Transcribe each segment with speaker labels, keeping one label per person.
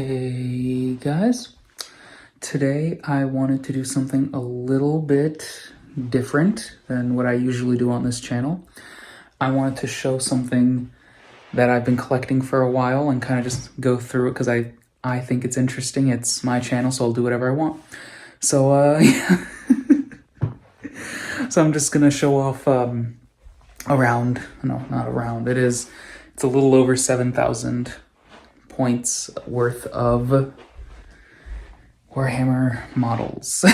Speaker 1: Hey guys, today I wanted to do something a little bit different than what I usually do on this channel. I wanted to show something that I've been collecting for a while and kind of just go through it because I think it's interesting. It's my channel, so I'll do whatever I want. So yeah. So I'm just gonna show off it's a little over 7,000 points worth of Warhammer models.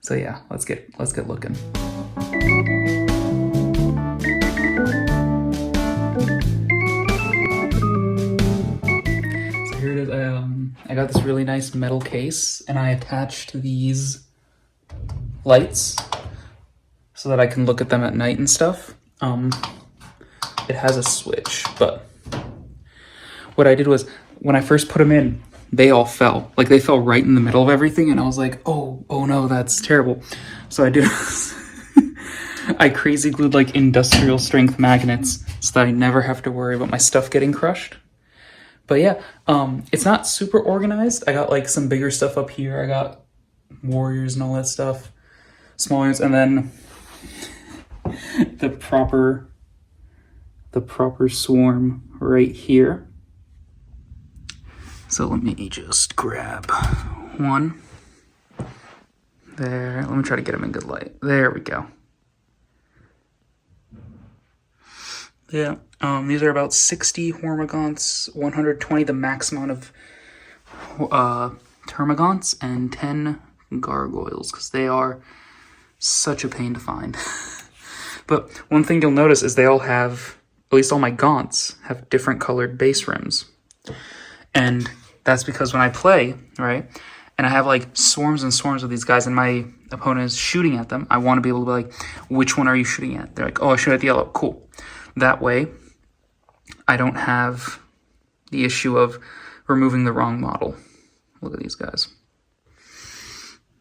Speaker 1: So yeah, let's get looking. So here it is. I got this really nice metal case, and I attached these lights so that I can look at them at night and stuff. It has a switch, but what I did was when I first put them in, they all fell. Like they fell right in the middle of everything, and I was like, oh no, that's terrible. So I did I crazy glued like industrial strength magnets so that I never have to worry about my stuff getting crushed. But yeah, it's not super organized. I got like some bigger stuff up here. I got warriors and all that stuff, smaller, and then the proper swarm right here. So let me just grab one. There, let me try to get him in good light. There we go. Yeah, these are about 60 Hormagaunts, 120 the max amount of Termagaunts, and 10 Gargoyles, because they are such a pain to find. But one thing you'll notice is they all have, at least all my Gaunts, have different colored base rims. And that's because when I play, right, and I have like swarms and swarms of these guys and my opponent is shooting at them, I want to be able to be like, which one are you shooting at? They're like, oh, I shoot at the yellow. Cool. That way, I don't have the issue of removing the wrong model. Look at these guys.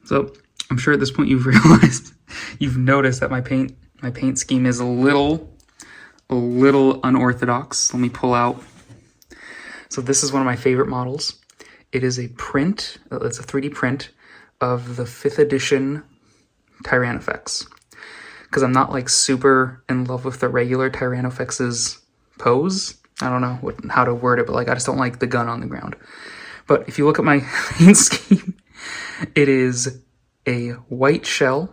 Speaker 1: So I'm sure at this point you've realized, you've noticed that my paint scheme is a little unorthodox. Let me pull out. So this is one of my favorite models. It is a print, it's a 3D print of the 5th edition Tyranofex. Because I'm not like super in love with the regular Tyranofex's pose. I don't know how to word it, but like I just don't like the gun on the ground. But if you look at my paint scheme, it is a white shell,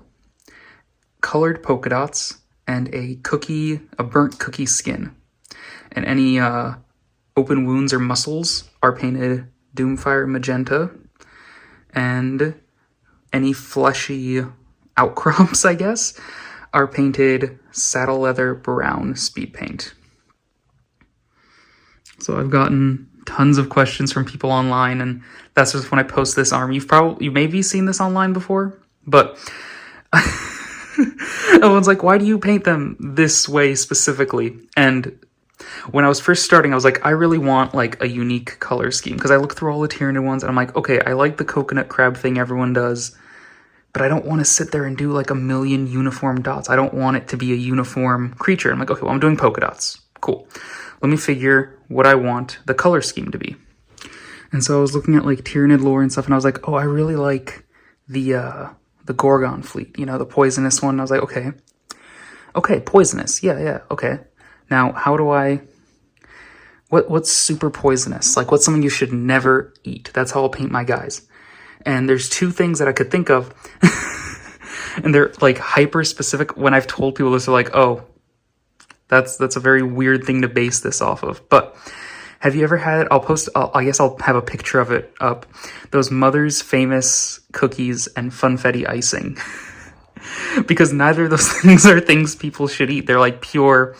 Speaker 1: colored polka dots, and a burnt cookie skin. And any open wounds or muscles are painted Doomfire magenta, and any fleshy outcrops, I guess, are painted saddle leather brown speed paint. So I've gotten tons of questions from people online, and that's just when I post this arm. You maybe seen this online before, but everyone's like, why do you paint them this way specifically? And when I was first starting, I was like, I really want like a unique color scheme, because I look through all the Tyranid ones and I'm like, okay, I like the coconut crab thing everyone does, but I don't want to sit there and do like a million uniform dots. I don't want it to be a uniform creature. I'm like, okay, well, I'm doing polka dots. Cool. Let me figure what I want the color scheme to be. And so I was looking at like Tyranid lore and stuff, and I was like, oh, I really like the Gorgon fleet, you know, the poisonous one. I was like, okay, poisonous. Yeah, okay. Now, how do I... What's super poisonous? Like, what's something you should never eat? That's how I'll paint my guys. And there's two things that I could think of. And they're, like, hyper-specific. When I've told people this, they're like, oh, that's a very weird thing to base this off of. But have you ever had... I guess I'll have a picture of it up. Those Mother's Famous cookies and funfetti icing. Because neither of those things are things people should eat. They're, like, pure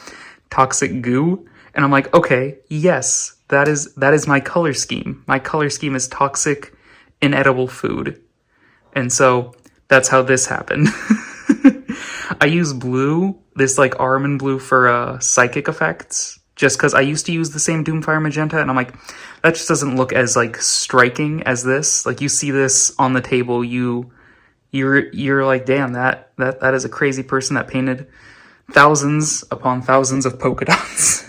Speaker 1: toxic goo. And I'm like, okay, yes, that is my color scheme. My color scheme is toxic, inedible food. And so that's how this happened. I use blue, this like Armin blue for psychic effects, just because I used to use the same Doomfire magenta, and I'm like, that just doesn't look as like striking as this. Like you see this on the table, you're like, damn, that is a crazy person that painted thousands upon thousands of polka dots.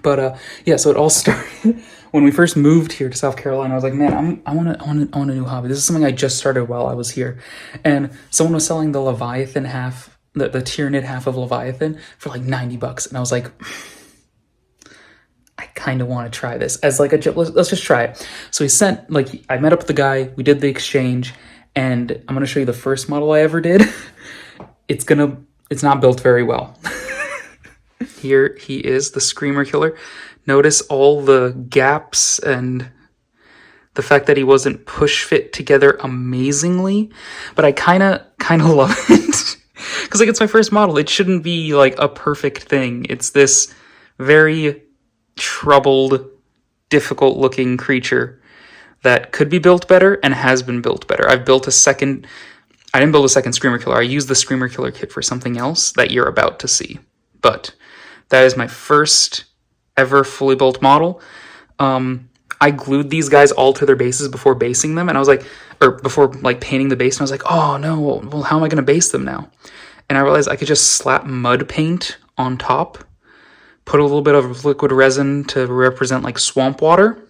Speaker 1: But yeah, so it all started when we first moved here to South Carolina. I was like, man, I want a new hobby. This is something I just started while I was here, and someone was selling the Leviathan half, the Tyranid half of Leviathan for like $90, and I was like, I kind of want to try this as like let's just try it. So he sent, like, I met up with the guy, we did the exchange, and I'm gonna show you the first model I ever did. It's not built very well. Here he is, the Screamer Killer. Notice all the gaps and the fact that he wasn't push fit together amazingly, but I kind of love it. Because like, it's my first model. It shouldn't be like a perfect thing. It's this very troubled, difficult looking creature that could be built better and has been built better. I didn't build a second Screamer Killer. I used the Screamer Killer kit for something else that you're about to see. But that is my first ever fully built model. I glued these guys all to their bases before basing them, and I was like, or before like painting the base, and I was like, oh no, well, how am I going to base them now? And I realized I could just slap mud paint on top, put a little bit of liquid resin to represent like swamp water,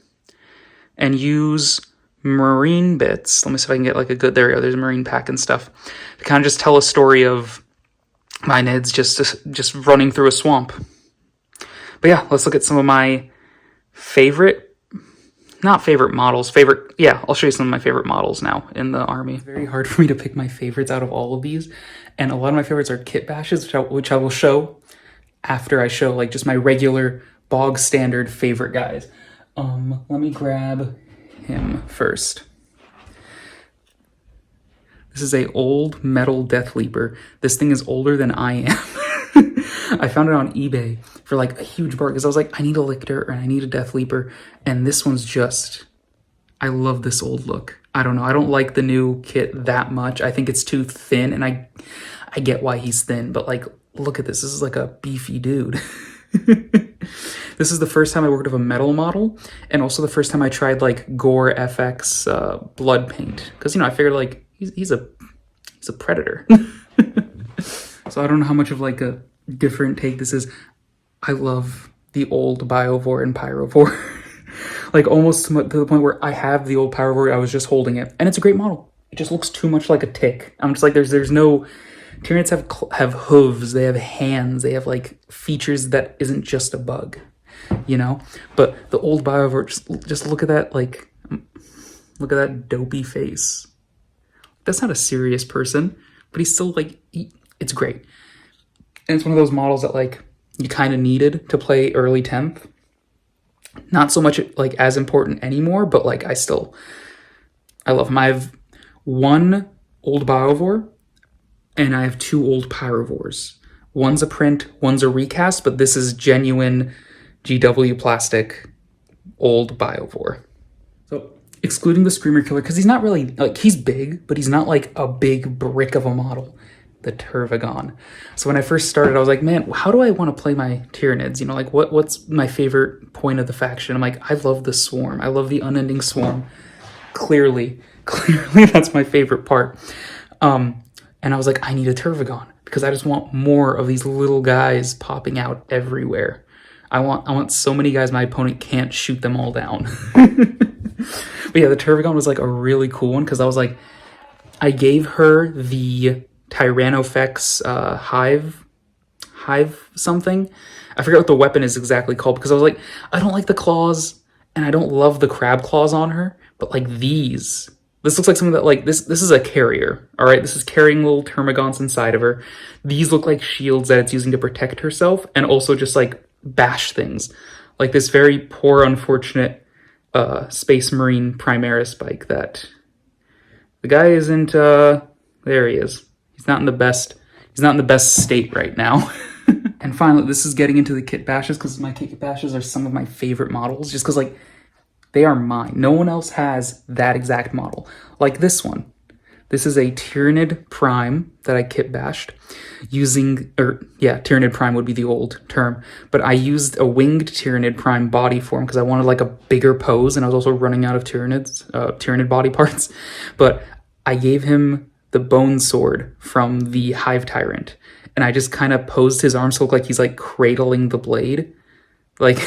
Speaker 1: and use marine bits. Let me see if I can get like a good, there we go, there's a marine pack and stuff, to kind of just tell a story of my Nids just running through a swamp. But yeah, let's look at some of my I'll show you some of my favorite models now in the army. It's very hard for me to pick my favorites out of all of these, and a lot of my favorites are kit bashes, which I will show after I show like just my regular bog standard favorite guys. Let me grab him first. This is a old metal Death Leaper. This thing is older than I am. I found it on eBay for like a huge bargain because I was like, I need a Lictor and I need a Death Leaper, and this one's just, I love this old look. I don't know, I don't like the new kit that much. I think it's too thin, and I get why he's thin, but like, look at this. This is like a beefy dude. This is the first time I worked with a metal model, and also the first time I tried like Gore FX blood paint, because I figured like he's a predator. So I don't know how much of like a different take this is. I love the old Biovore and Pyrovore. Like almost to the point where I have the old Pyrovore, I was just holding it, and it's a great model. It just looks too much like a tick. I'm just like, there's no, Tyranids have hooves, they have hands, they have like features that isn't just a bug, But the old Biovore, just look at that, like, look at that dopey face. That's not a serious person, but he's still like, it's great. And it's one of those models that like you kind of needed to play early 10th. Not so much like as important anymore, but like I love him. I have one old Biovore and I have two old Pyrovores. One's a print, one's a recast, but this is genuine GW plastic old Biovore. So excluding the Screamer Killer, because he's not really, like, he's big, but he's not like a big brick of a model. The Tervagon. So when I first started, I was like, man, how do I want to play my Tyranids? Like what's my favorite point of the faction? I'm like, I love the swarm. I love the unending swarm. Clearly that's my favorite part. And I was like, I need a Tervagon because I just want more of these little guys popping out everywhere. I want so many guys my opponent can't shoot them all down. But yeah, the Tervagon was like a really cool one because I was like, I gave her the Tyranofex hive something. I forget what the weapon is exactly called because I was like, I don't like the claws and I don't love the crab claws on her, but like this looks like something that like this is a carrier. All right, this is carrying little termagants inside of her. These look like shields that it's using to protect herself and also just like bash things. Like this very poor, unfortunate Space Marine Primaris bike that the guy isn't there he is. He's not in the best state right now. And finally, this is getting into the kit bashes because my kit bashes are some of my favorite models just because like they are mine. No one else has that exact model. Like this one. This is a Tyranid Prime that I kit bashed using, Tyranid Prime would be the old term, but I used a winged Tyranid Prime body form because I wanted like a bigger pose and I was also running out of Tyranid body parts. But I gave him the bone sword from the Hive Tyrant, and I just kind of posed his arms to look like he's like cradling the blade. Like,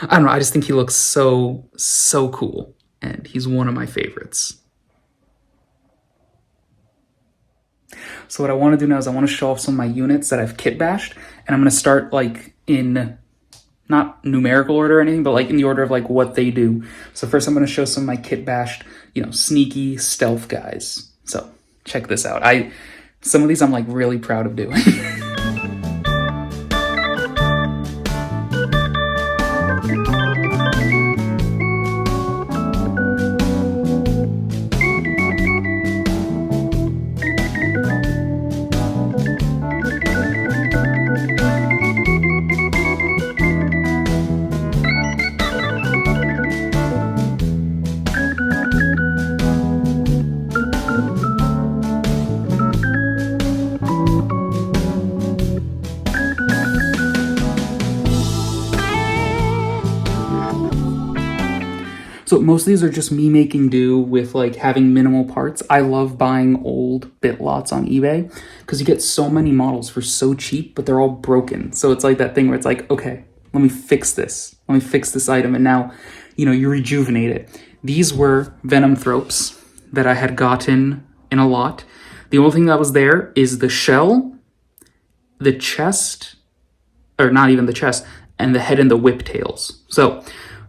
Speaker 1: I don't know, I just think he looks so cool, and he's one of my favorites. So what I want to do now is I want to show off some of my units that I've kit bashed, and I'm going to start like in not numerical order or anything, but like in the order of like what they do. So first I'm going to show some of my kit bashed, sneaky stealth guys. So check this out. Some of these I'm like really proud of doing. So most of these are just me making do with like having minimal parts. I love buying old bit lots on eBay because you get so many models for so cheap, but they're all broken. So it's like that thing where it's like, okay, let me fix this. Let me fix this item. And now, you rejuvenate it. These were Venomthropes that I had gotten in a lot. The only thing that was there is the shell, the chest, or not even the chest, and the head and the whip tails. So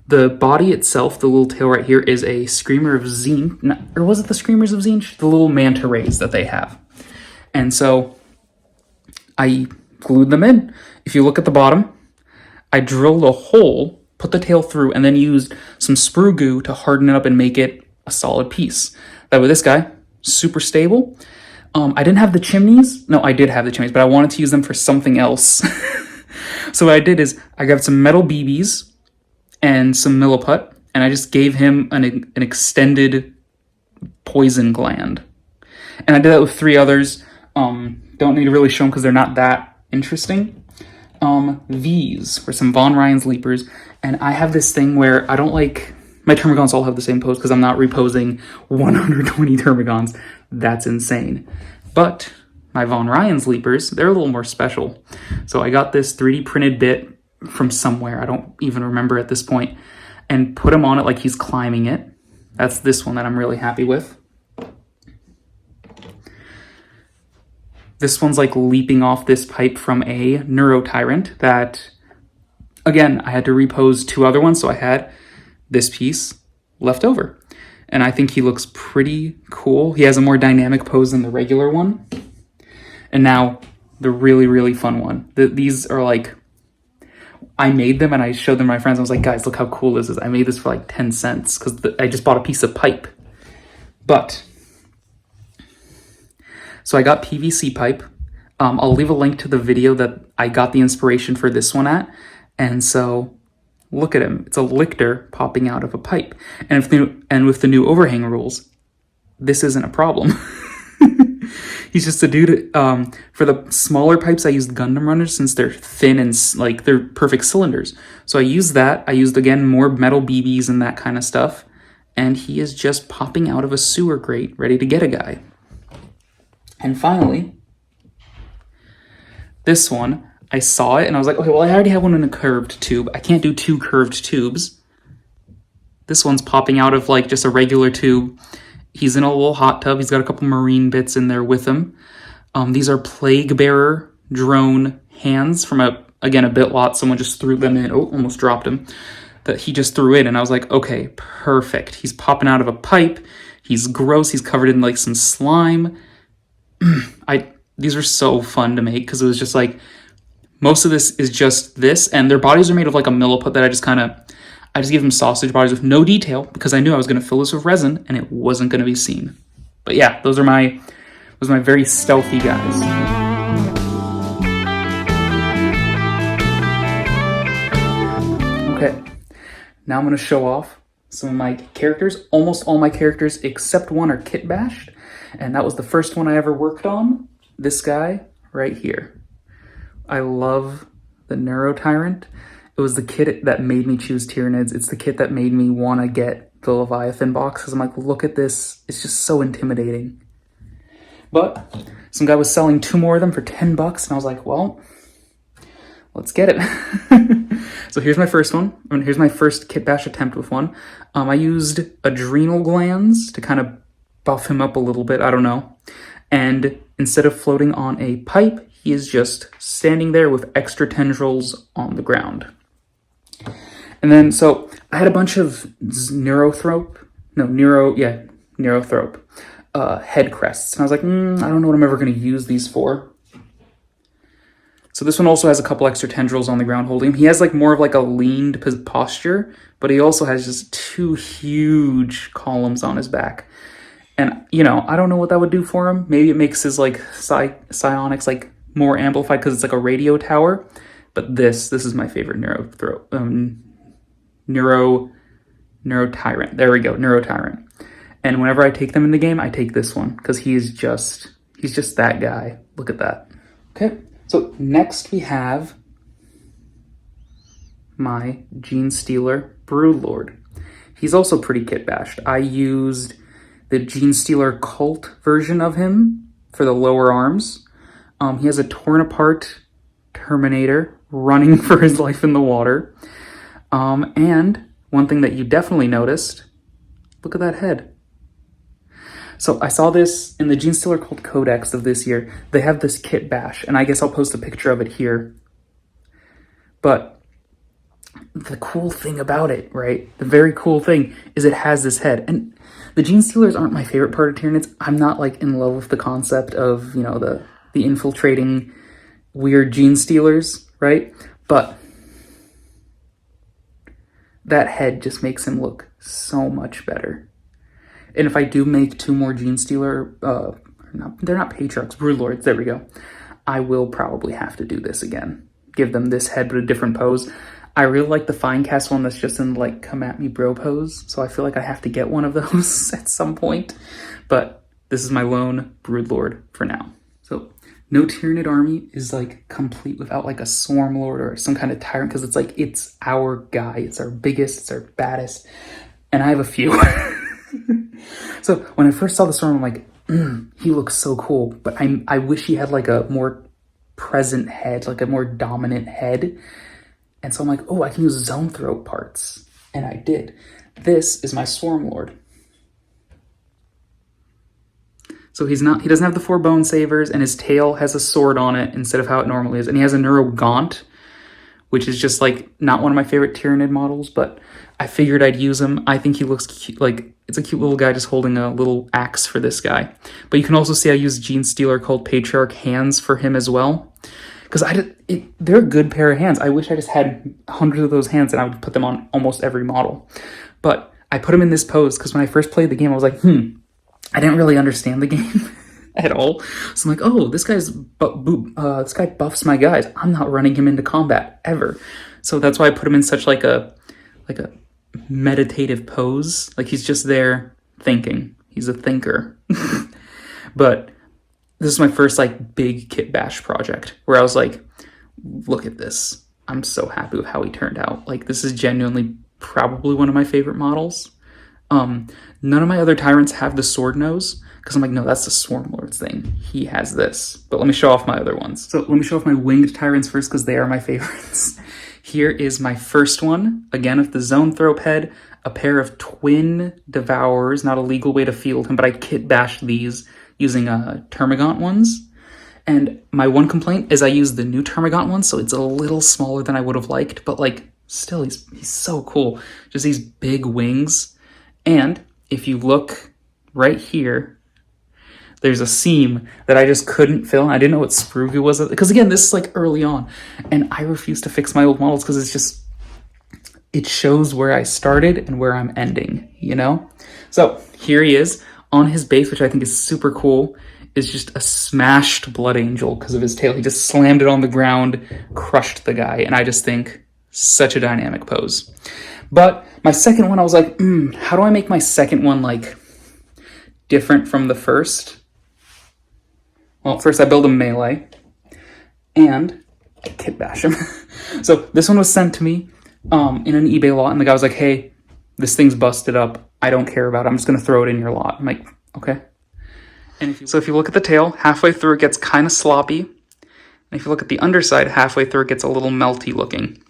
Speaker 1: the body itself, the little tail right here, is a Screamer of Tzeentch, or was it the Screamers of Tzeentch? The little manta rays that they have. And so I glued them in. If you look at the bottom, I drilled a hole, put the tail through, and then used some sprue goo to harden it up and make it a solid piece. That way this guy, super stable. I didn't have the chimneys. No, I did have the chimneys, but I wanted to use them for something else. So what I did is I grabbed some metal BBs and some milliput, and I just gave him an extended poison gland. And I did that with 3 others. Don't need to really show them because they're not that interesting. These were some Von Ryan's Leapers, and I have this thing where I don't like... My Termagants all have the same pose because I'm not reposing 120 Termagants. That's insane. But my Von Ryan's Leapers, they're a little more special. So I got this 3D printed bit from somewhere, I don't even remember at this point, and put him on it like he's climbing it. That's this one that I'm really happy with. This one's like leaping off this pipe from a Neurotyrant that, again, I had to repose 2 other ones, so I had this piece left over. And I think he looks pretty cool. He has a more dynamic pose than the regular one. And now, the really, really fun one. These are like... I made them and I showed them to my friends. I was like, guys, look how cool this is. I made this for like 10 cents because I just bought a piece of pipe. But, so I got PVC pipe. I'll leave a link to the video that I got the inspiration for this one at. And so, look at him. It's a lictor popping out of a pipe. And with the new overhang rules, this isn't a problem. He's just a dude. For the smaller pipes, I used Gundam runners since they're thin and like they're perfect cylinders. So I used that. I used, again, more metal BBs and that kind of stuff. And he is just popping out of a sewer grate, ready to get a guy. And finally, this one, I saw it and I was like, okay, well, I already have one in a curved tube. I can't do 2 curved tubes. This one's popping out of like just a regular tube. He's in a little hot tub. He's got a couple marine bits in there with him. These are Plague Bearer drone hands from a bit lot. Someone just threw them in. Oh, almost dropped him. That he just threw in. And I was like, okay, perfect. He's popping out of a pipe. He's gross. He's covered in like some slime. These are so fun to make because it was just like, most of this is just this. And their bodies are made of like a milliput that I just gave them sausage bodies with no detail because I knew I was going to fill this with resin and it wasn't going to be seen. But yeah, those are my very stealthy guys. Okay, now I'm going to show off some of my characters. Almost all my characters except one are kit bashed, and that was the first one I ever worked on. This guy right here. I love the Neurotyrant. It was the kit that made me choose Tyranids. It's the kit that made me want to get the Leviathan box because I'm like, look at this. It's just so intimidating. But some guy was selling 2 more of them for $10 and I was like, well, let's get it. So here's my first one. Here's my first kit bash attempt with one. I used adrenal glands to kind of buff him up a little bit. I don't know. And instead of floating on a pipe, he is just standing there with extra tendrils on the ground. And then, so I had a bunch of neurothrope head crests. And I was like, I don't know what I'm ever going to use these for. So this one also has a couple extra tendrils on the ground holding him. He has like more of like a leaned posture, but he also has just 2 huge columns on his back. And, you know, I don't know what that would do for him. Maybe it makes his like psionics like more amplified because it's like a radio tower. But this is my favorite Neuro Tyrant. There we go, Neuro Tyrant. And whenever I take them in the game, I take this one because he's just that guy. Look at that. Okay, so next we have my Gene Stealer Broodlord. He's also pretty kit bashed. I used the Gene Stealer Cult version of him for the lower arms. He has a torn apart Terminator running for his life in the water. And one thing that you definitely noticed, look at that head. So I saw this in the Gene Stealer Cult Codex of this year. They have this kit bash, and I guess I'll post a picture of it here. But the cool thing about it, right? The very cool thing is it has this head. And the Gene Stealers aren't my favorite part of Tyranids. I'm not like in love with the concept of, you know, the infiltrating weird Gene Stealers, right? But that head just makes him look so much better. And if I do make 2 more Gene Stealer, they're not Patriarchs, Broodlords, there we go. I will probably have to do this again. Give them this head, but a different pose. I really like the Finecast one that's just in like come at me bro pose. So I feel like I have to get one of those at some point. But this is my lone Broodlord for now. So no Tyranid army is like complete without like a Swarm Lord or some kind of Tyrant, because it's like, it's our guy. It's our biggest, it's our baddest. And I have a few. So when I first saw the Swarm, I'm like, he looks so cool. But I wish he had like a more present head, like a more dominant head. And so I'm like, oh, I can use Zone Throat parts. And I did. This is my Swarm Lord. So he doesn't have the 4 bone savers, and his tail has a sword on it instead of how it normally is. And he has a Neuro Gaunt, which is just like not one of my favorite Tyranid models, but I figured I'd use him. I think he looks cute, like it's a cute little guy just holding a little axe for this guy. But you can also see I use Gene Stealer Cult Patriarch hands for him as well. Because they're a good pair of hands. I wish I just had hundreds of those hands and I would put them on almost every model. But I put him in this pose because when I first played the game, I was like, I didn't really understand the game at all. So I'm like, oh, this guy buffs my guys. I'm not running him into combat ever. So that's why I put him in such like a meditative pose. Like he's just there thinking. He's a thinker. But this is my first like big kit bash project where I was like, look at this. I'm so happy with how he turned out. Like this is genuinely probably one of my favorite models. None of my other Tyrants have the sword nose because I'm like, no, that's the Swarm Lord's thing. He has this. But let me show off my other ones. So let me show off my winged Tyrants first because they are my favorites. Here is my first one. Again, with the Zone Thrope head, a pair of twin Devourers, not a legal way to field him, but I kit bashed these using Termagant ones. And my one complaint is I used the new Termagant ones, so it's a little smaller than I would have liked, but like still he's so cool. Just these big wings. And if you look right here, there's a seam that I just couldn't fill. I didn't know what sprue was, because again, this is like early on, and I refuse to fix my old models because it's just, it shows where I started and where I'm ending, you know? So here he is on his base, which I think is super cool, is just a smashed Blood Angel because of his tail. He just slammed it on the ground, crushed the guy, and I just think such a dynamic pose. But my second one, I was like, how do I make my second one like different from the first? Well, first I build a melee, and I kit bash him. So this one was sent to me in an eBay lot, and the guy was like, hey, this thing's busted up. I don't care about it. I'm just going to throw it in your lot. I'm like, okay. And if you look at the tail, halfway through it gets kind of sloppy. And if you look at the underside, halfway through it gets a little melty looking.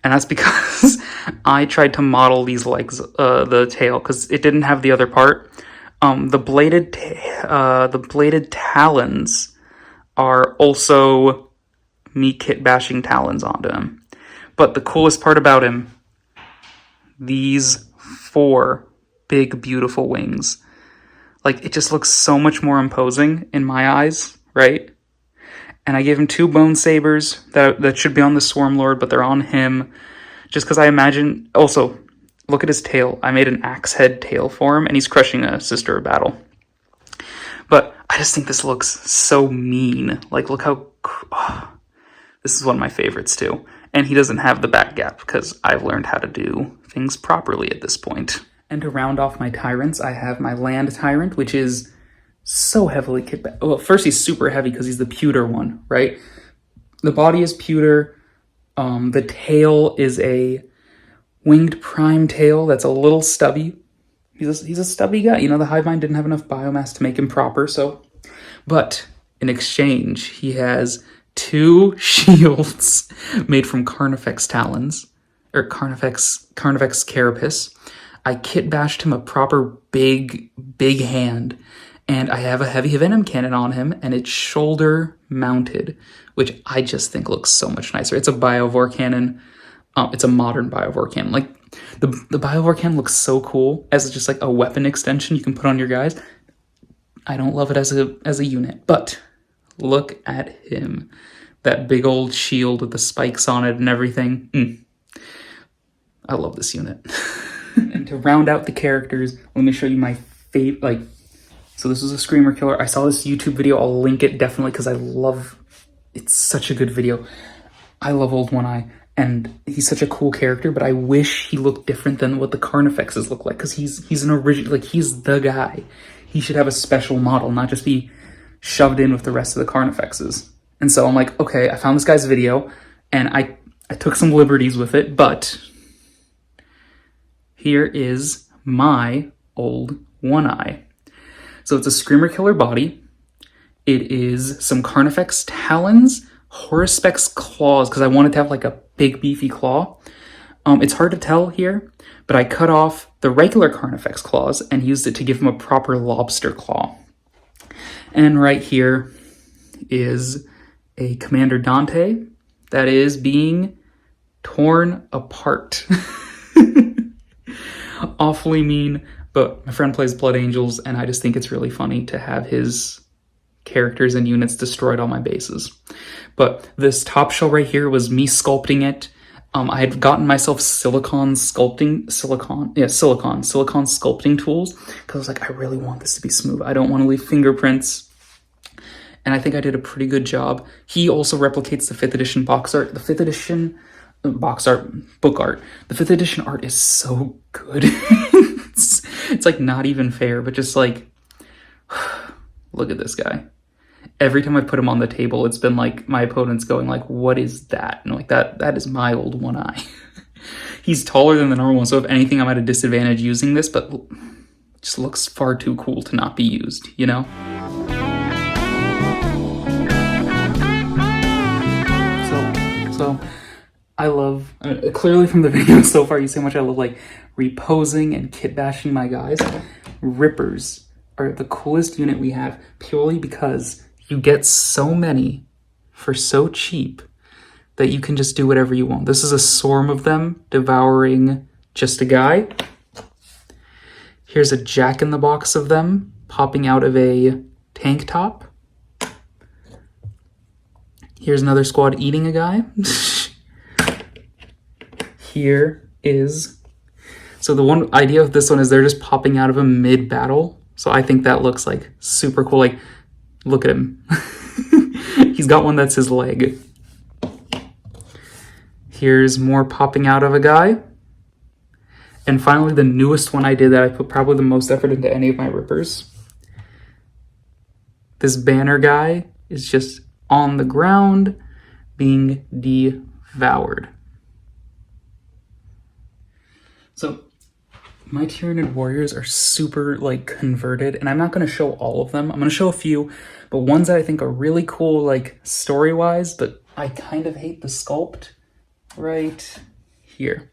Speaker 1: And that's because I tried to model these legs, the tail, because it didn't have the other part. The bladed talons are also me kit bashing talons onto him. But the coolest part about him, these 4 big, beautiful wings. Like, it just looks so much more imposing in my eyes, right? And I gave him 2 bone sabers that should be on the Swarm Lord, but they're on him. Just because I imagine... Also, look at his tail. I made an axe head tail for him, and he's crushing a Sister of Battle. But I just think this looks so mean. Like, look how... Oh, this is one of my favorites, too. And he doesn't have the back gap, because I've learned how to do things properly at this point. And to round off my tyrants, I have my Land Tyrant, which is so heavily kit back. Well, first he's super heavy because he's the pewter one, right? The body is pewter. The tail is a winged prime tail that's a little stubby. He's a stubby guy. You know, the Hivemind didn't have enough biomass to make him proper, so... But in exchange, he has 2 shields made from Carnifex talons, or Carnifex carapace. I kit bashed him a proper big hand, and I have a heavy venom cannon on him, and it's shoulder mounted, which I just think looks so much nicer. It's a Biovore cannon. It's a modern Biovore cannon. Like, the Biovore cannon looks so cool as just like a weapon extension you can put on your guys. I don't love it as a unit, but look at him. That big old shield with the spikes on it and everything. I love this unit. And to round out the characters, let me show you my favorite, so this is a Screamer Killer. I saw this YouTube video. I'll link it definitely because it's such a good video. I love Old One Eye, and he's such a cool character, but I wish he looked different than what the Carnifexes look like, because he's an original, like, he's the guy. He should have a special model, not just be shoved in with the rest of the Carnifexes. And so I'm like, okay, I found this guy's video, and I took some liberties with it, but here is my Old One Eye. So it's a Screamer Killer body. It is some Carnifex talons, Horispex claws, because I wanted to have like a big beefy claw. It's hard to tell here, but I cut off the regular Carnifex claws and used it to give him a proper lobster claw. And right here is a Commander Dante that is being torn apart. Awfully mean, but my friend plays Blood Angels, and I just think it's really funny to have his characters and units destroyed on my bases. But this top shell right here was me sculpting it. I had gotten myself silicon sculpting tools, because I was like, I really want this to be smooth. I don't want to leave fingerprints. And I think I did a pretty good job. He also replicates the 5th edition box art. The 5th edition book art. The 5th edition art is so good. It's like not even fair, but just like, look at this guy. Every time I put him on the table, it's been like my opponent's going like, what is that? And like, that is my Old One Eye. He's taller than the normal one, so if anything, I'm at a disadvantage using this, but it just looks far too cool to not be used, you know? So I love, clearly from the video so far, you see how much I love like reposing and kit bashing my guys. Rippers are the coolest unit we have, purely because you get so many for so cheap that you can just do whatever you want. This is a swarm of them devouring just a guy. Here's a Jack-in-the-Box of them popping out of a tank top. Here's another squad eating a guy. Here is... So the one idea of this one is they're just popping out of him mid-battle. So I think that looks like super cool. Like, look at him. He's got one that's his leg. Here's more popping out of a guy. And finally, the newest one I did that I put probably the most effort into any of my rippers. This banner guy is just on the ground being devoured. So my Tyranid warriors are super like converted, and I'm not going to show all of them. I'm going to show a few, but ones that I think are really cool, like story-wise, but I kind of hate the sculpt right here.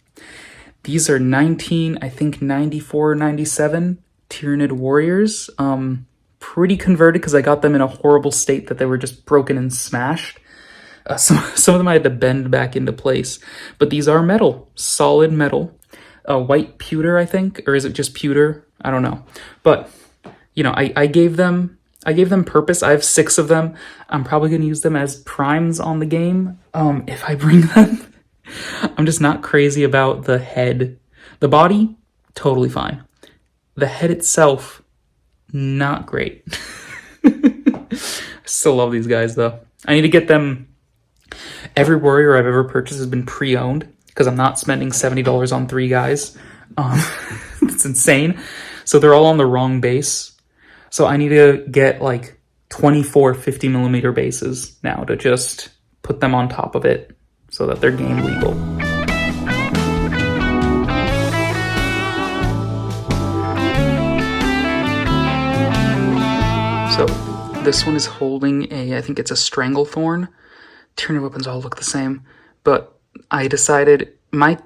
Speaker 1: These are 94, 97 Tyranid warriors. Pretty converted because I got them in a horrible state that they were just broken and smashed. Some of them I had to bend back into place. But these are metal, solid metal. White pewter, I think, or is it just pewter? I don't know. But, you know, I gave them purpose. I have 6 of them. I'm probably going to use them as primes on the game if I bring them. I'm just not crazy about the head. The body, totally fine. The head itself, not great. I still love these guys, though. I need to get them. Every warrior I've ever purchased has been pre-owned because I'm not spending $70 on 3 guys. It's insane. So they're all on the wrong base. So I need to get like 24 50mm bases now to just put them on top of it so that they're game legal. So this one is holding I think it's a Stranglethorn. Tyranid weapons all look the same, but I decided my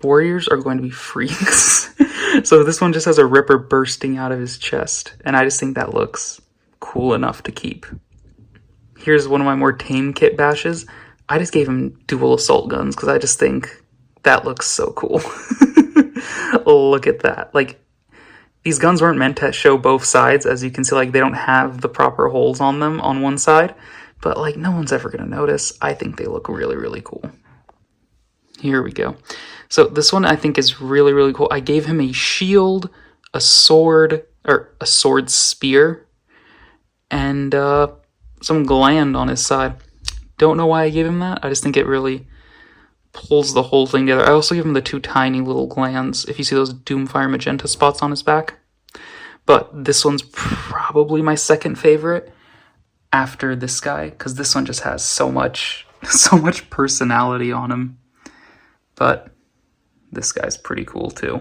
Speaker 1: warriors are going to be freaks. So this one just has a ripper bursting out of his chest, and I just think that looks cool enough to keep. Here's one of my more tame kit bashes. I just gave him dual assault guns because I just think that looks so cool. Look at that. Like, these guns weren't meant to show both sides. As you can see, like, they don't have the proper holes on them on one side, but like, no one's ever going to notice. I think they look really, really cool. Here we go. So this one I think is really, really cool. I gave him a shield, a sword, or a sword spear, and some gland on his side. Don't know why I gave him that. I just think it really pulls the whole thing together. I also give him the 2 tiny little glands, if you see those Doomfire magenta spots on his back. But this one's probably my second favorite after this guy, because this one just has so much personality on him. But this guy's pretty cool too.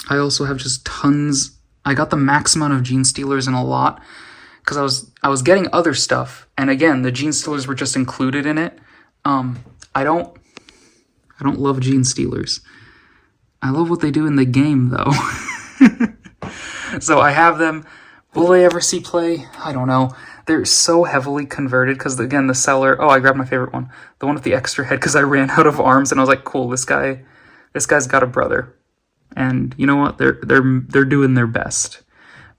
Speaker 1: I also have just tons. I got the max amount of Gene Stealers in a lot because I was getting other stuff, and again, the Gene Stealers were just included in it. I don't love Gene Stealers. I love what they do in the game though. So I have them. Will they ever see play? I don't know. They're so heavily converted because, again, the seller... Oh, I grabbed my favorite one. The one with the extra head because I ran out of arms and I was like, cool, this guy's got a brother. And you know what? They're doing their best.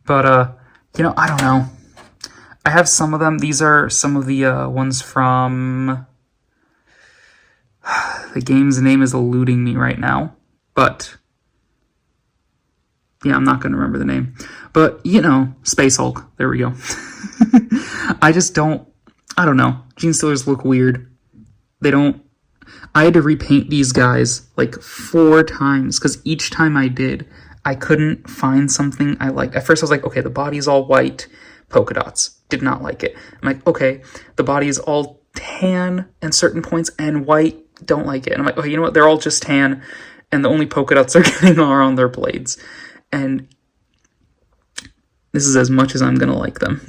Speaker 1: But, you know, I don't know. I have some of them. These are some of the ones from... The game's name is eluding me right now. But... Yeah, I'm not going to remember the name. But, you know, Space Hulk. There we go. I don't know. Gene Stealers look weird. I had to repaint these guys like 4 times because each time I did, I couldn't find something I liked. At first I was like, okay, the body's all white, polka dots. Did not like it. I'm like, okay, the body is all tan in certain points and white, don't like it. And I'm like, okay, you know what? They're all just tan and the only polka dots they're getting are on their blades. And this is as much as I'm gonna like them.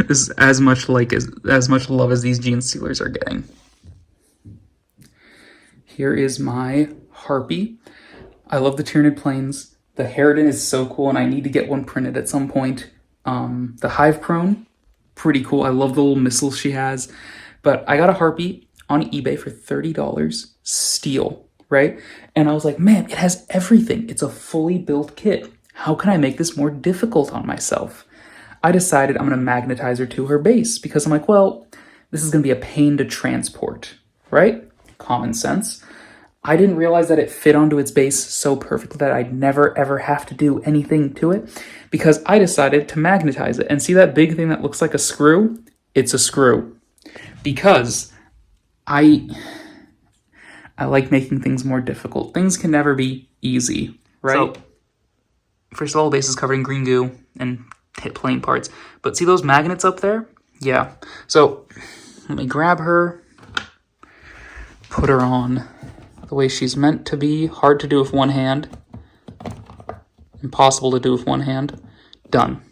Speaker 1: This is as much love as these Gene Stealers are getting. Here is my Harpy. I love the Tyranid planes. The Harridan is so cool, and I need to get one printed at some point. The Hive Prone, pretty cool. I love the little missiles she has. But I got a Harpy on eBay for $30, steel, right? And I was like, man, it has everything. It's a fully built kit. How can I make this more difficult on myself? I decided I'm going to magnetize her to her base because I'm like, well, this is going to be a pain to transport, right? Common sense. I didn't realize that it fit onto its base so perfectly that I'd never, ever have to do anything to it because I decided to magnetize it. And see that big thing that looks like a screw? It's a screw. Because I like making things more difficult. Things can never be easy, right? So, first of all, the base is covered in green goo and plain parts. But see those magnets up there? Yeah. So, let me grab her, put her on the way she's meant to be. Hard to do with one hand. Impossible to do with one hand. Done.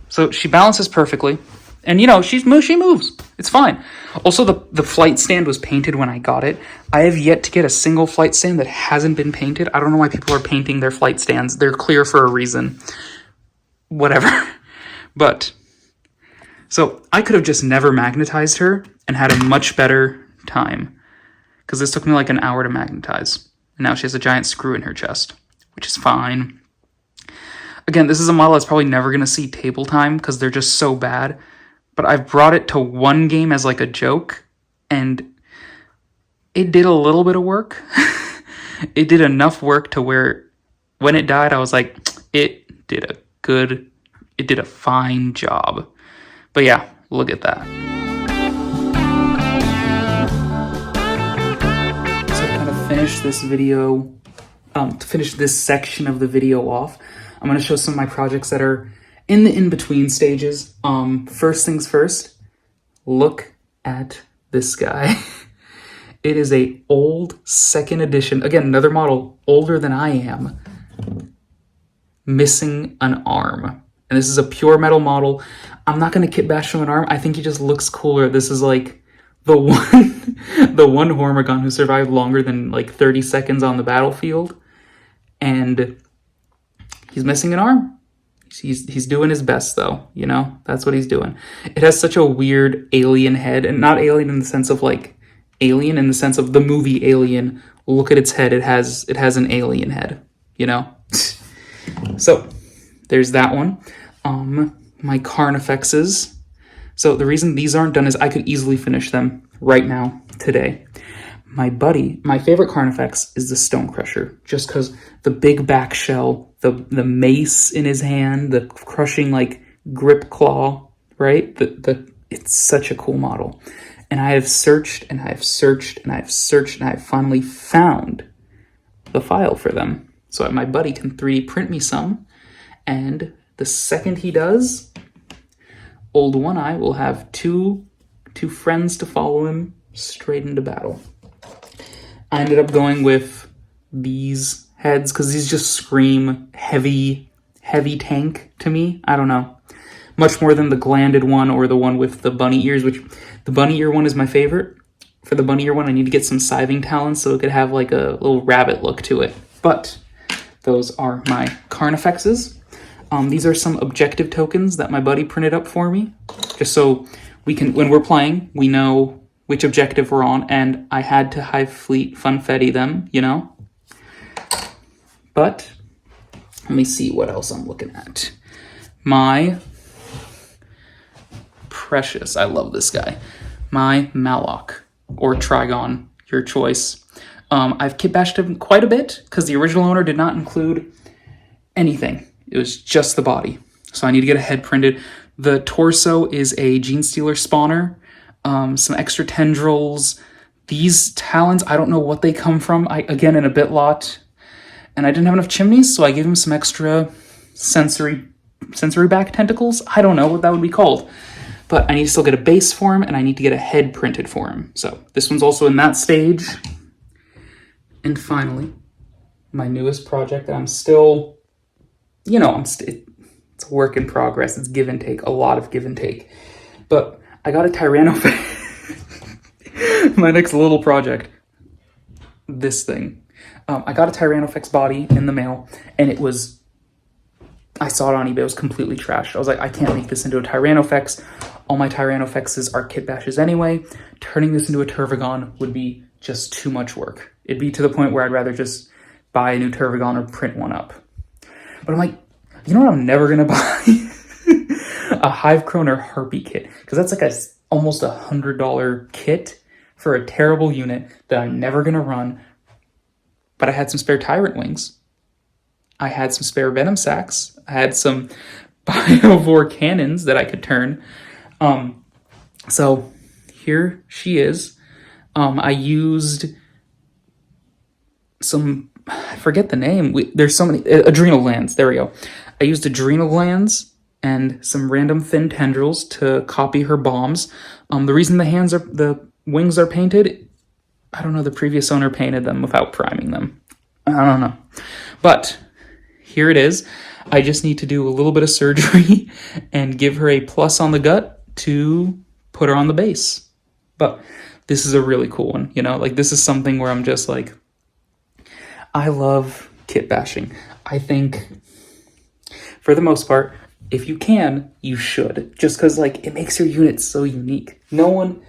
Speaker 1: So she balances perfectly. And, you know, she moves. It's fine. Also, the flight stand was painted when I got it. I have yet to get a single flight stand that hasn't been painted. I don't know why people are painting their flight stands. They're clear for a reason. Whatever. But, so I could have just never magnetized her and had a much better time. Because this took me like an hour to magnetize. And now she has a giant screw in her chest, which is fine. Again, this is a model that's probably never going to see table time because they're just so bad. But I've brought it to one game as like a joke, and it did a little bit of work. It did enough work to where when it died, I was like, it did a fine job. But yeah, look at that. So to kind of finish this video, to finish this section of the video off, I'm going to show some of my projects that are in the in-between stages. First things first, look at this guy. It is a old 2nd edition, again, another model older than I am, missing an arm. And this is a pure metal model. I'm not going to kit bash him an arm. I think he just looks cooler. This is like the one Hormagon who survived longer than like 30 seconds on the battlefield. And he's missing an arm. He's doing his best, though, you know? That's what he's doing. It has such a weird alien head, and not alien in the sense of, like, alien in the sense of the movie Alien. Look at its head. It has an alien head, you know? So, there's that one. My Carnifexes. So, the reason these aren't done is I could easily finish them right now, today. My favorite Carnifex is the Stonecrusher, just because the big back shell, the mace in his hand, the crushing like grip claw, right? It's such a cool model. And I have searched and I've searched and I've searched and I've finally found the file for them. So my buddy can 3D print me some. And the second he does, Old One Eye will have two friends to follow him straight into battle. I ended up going with these heads because these just scream heavy tank to me. I don't know. Much more than the glanded one or the one with the bunny ears, which the bunny ear one is my favorite. For the bunny ear one, I need to get some scything talents so it could have like a little rabbit look to it. But those are my Carnifexes. These are some objective tokens that my buddy printed up for me, just so we can, when we're playing, we know which objective we're on, and I had to Hive Fleet Funfetti them, you know? But, let me see what else I'm looking at. My precious, I love this guy, my Malok, or Trigon, your choice. I've kit bashed him quite a bit, because the original owner did not include anything. It was just the body. So I need to get a head printed. The torso is a Gene Stealer spawner. Some extra tendrils. These talons, I don't know what they come from. Again, in a bit lot. And I didn't have enough chimneys, so I gave him some extra sensory back tentacles. I don't know what that would be called. But I need to still get a base for him, and I need to get a head printed for him. So this one's also in that stage. And finally, my newest project that I'm still, you know, it's a work in progress. It's give and take, a lot of give and take. But I got a Tyranofex. My next little project. This thing. I got a Tyranofex body in the mail, and it was, I saw it on eBay, it was completely trashed. I was like, I can't make this into a Tyranofex. All my Tyranofexes are kit bashes anyway. Turning this into a Turvagon would be just too much work. It'd be to the point where I'd rather just buy a new Turvagon or print one up. But I'm like, you know what I'm never going to buy? A Hive Kroner Harpy kit, because that's like almost $100 kit for a terrible unit that I'm never going to run. But I had some spare Tyrant Wings. I had some spare Venom Sacs. I had some Biovore cannons that I could turn. So here she is. I used some, I forget the name. There's so many, adrenal glands. There we go. I used adrenal glands and some random thin tendrils to copy her bombs. The reason the wings are painted, I don't know, the previous owner painted them without priming them. I don't know. But here it is. I just need to do a little bit of surgery and give her a plus on the gut to put her on the base. But this is a really cool one, you know? Like, this is something where I'm just like, I love kit bashing. I think, for the most part, if you can, you should. Just because, like, it makes your unit so unique. No one,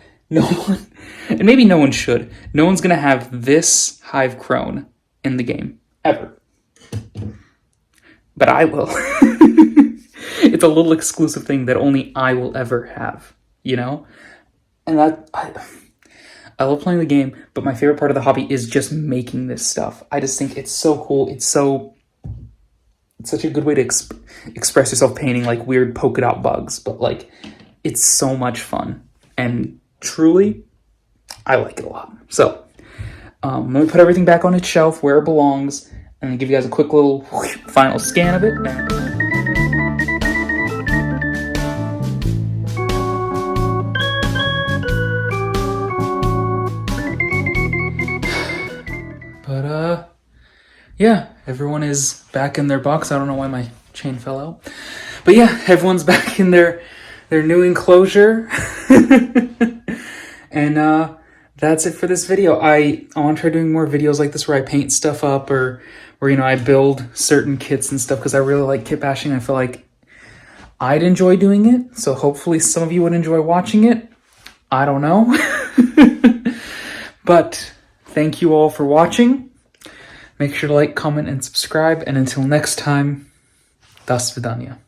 Speaker 1: and maybe no one should. No one's going to have this Hive Crone in the game, ever. But I will. It's a little exclusive thing that only I will ever have, you know? And I love playing the game, but my favorite part of the hobby is just making this stuff. I just think it's so cool. It's such a good way to express yourself painting like weird polka dot bugs, but like it's so much fun. And truly, I like it a lot. So I'm going to put everything back on its shelf where it belongs and give you guys a quick little final scan of it. But yeah, everyone is back in their box. I don't know why my chain fell out. But yeah, everyone's back in their new enclosure. And that's it for this video. I want to try doing more videos like this where I paint stuff up or where, you know, I build certain kits and stuff because I really like kit bashing. I feel like I'd enjoy doing it. So hopefully some of you would enjoy watching it. I don't know. But thank you all for watching. Make sure to like, comment, and subscribe. And until next time, das vidanya.